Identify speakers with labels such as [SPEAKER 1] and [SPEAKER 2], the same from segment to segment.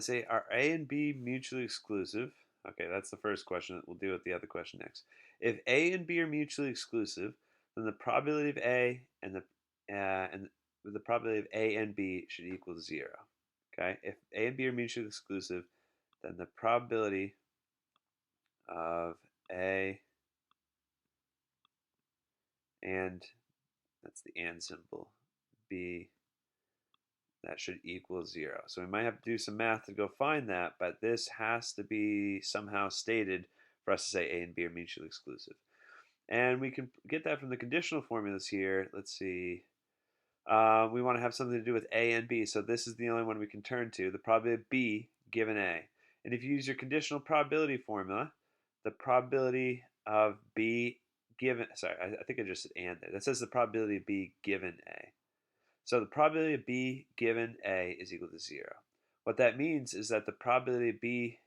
[SPEAKER 1] they say, are A and B mutually exclusive? Okay, that's the first question. We'll deal with the other question next. If A and B are mutually exclusive, then the probability of A and the probability of A and B should equal 0. Okay, if A and B are mutually exclusive, then the probability of A and, that's the and symbol, B, that should equal 0. So we might have to do some math to go find that, but this has to be somehow stated for us to say A and B are mutually exclusive. And we can get that from the conditional formulas here. Let's see. We want to have something to do with A and B, so this is the only one we can turn to, the probability of B given A. And if you use your conditional probability formula, the probability of B given, sorry, I think I just said and there. That says the probability of B given A. So the probability of B given A is equal to 0. What that means is that the probability of B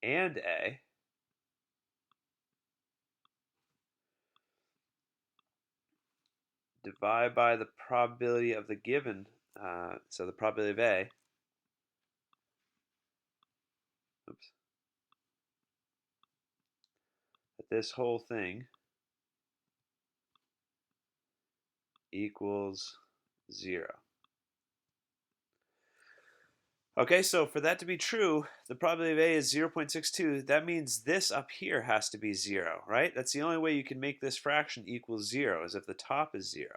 [SPEAKER 1] and A divided by the probability of the given, so the probability of A, that this whole thing equals 0. Okay, so for that to be true, the probability of A is 0.62. That means this up here has to be 0, right? That's the only way you can make this fraction equal 0, is if the top is 0.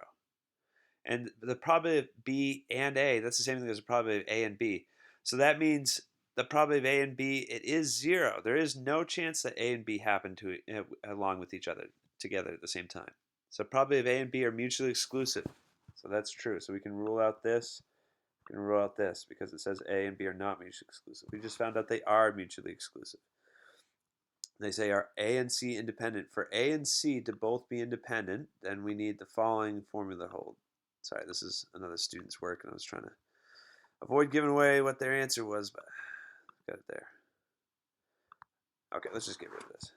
[SPEAKER 1] And the probability of B and A, that's the same thing as the probability of A and B. So that means the probability of A and B, it is 0. There is no chance that A and B happen to along with each other together at the same time. So probability of A and B are mutually exclusive. So that's true. So we can rule out this. We can rule out this because it says A and B are not mutually exclusive. We just found out they are mutually exclusive. They say, are A and C independent? For A and C to both be independent, then we need the following formula hold. Sorry, this is another student's work, and I was trying to avoid giving away what their answer was, but got it there. Okay, let's just get rid of this.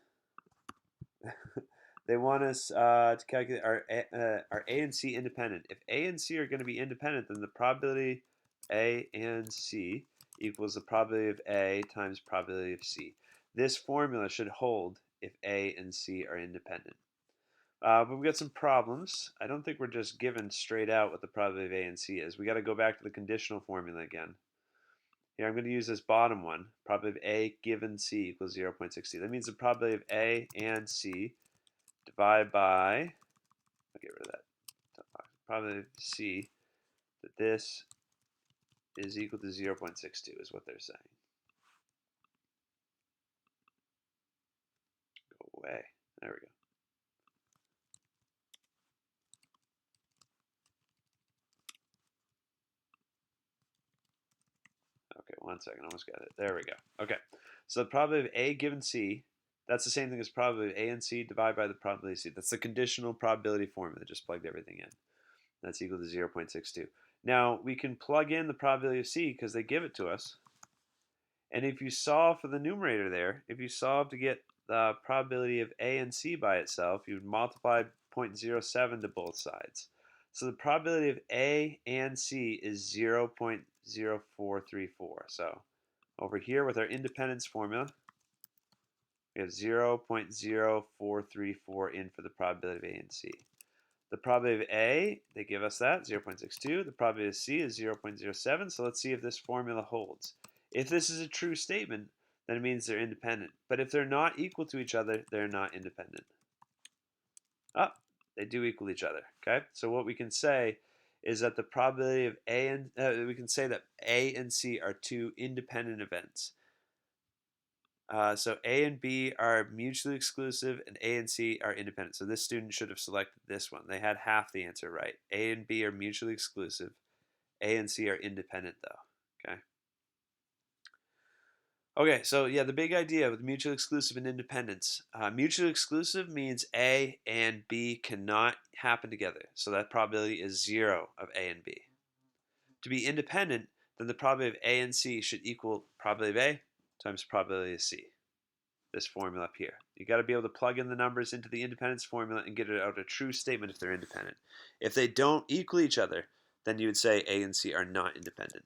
[SPEAKER 1] They want us to calculate, are A and C independent? If A and C are going to be independent, then the probability A and C equals the probability of A times probability of C. This formula should hold if A and C are independent. But we've got some problems. I don't think we're just given straight out what the probability of A and C is. We got to go back to the conditional formula again. Here I'm going to use this bottom one. Probability of A given C equals 0.60. That means the probability of A and C divided by, I'll get rid of that, probability of C, that this is equal to 0.62 is what they're saying. Go away. There we go. Okay, 1 second, almost got it. There we go. Okay, so the probability of A given C, that's the same thing as probability of A and C divided by the probability of C. That's the conditional probability formula. Just plugged everything in. That's equal to 0.62. Now, we can plug in the probability of C because they give it to us. And if you solve for the numerator there, if you solve to get the probability of A and C by itself, you would multiply 0.07 to both sides. So the probability of A and C is 0.0434. So over here with our independence formula, we have 0.0434 in for the probability of A and C. The probability of A, they give us that, 0.62. The probability of C is 0.07. So let's see if this formula holds. If this is a true statement, then it means they're independent. But if they're not equal to each other, they're not independent. Oh, they do equal each other. Okay, so what we can say is that the probability of A and we can say that A and C are two independent events. So A and B are mutually exclusive, and A and C are independent. So this student should have selected this one. They had half the answer right. A and B are mutually exclusive. A and C are independent, though. Okay. Okay, so yeah, the big idea with mutually exclusive and independence. Mutually exclusive means A and B cannot happen together. So that probability is 0 of A and B. To be independent, then the probability of A and C should equal probability of A times probability of C. This formula up here. You got to be able to plug in the numbers into the independence formula and get it out a true statement if they're independent. If they don't equal each other, then you would say A and C are not independent.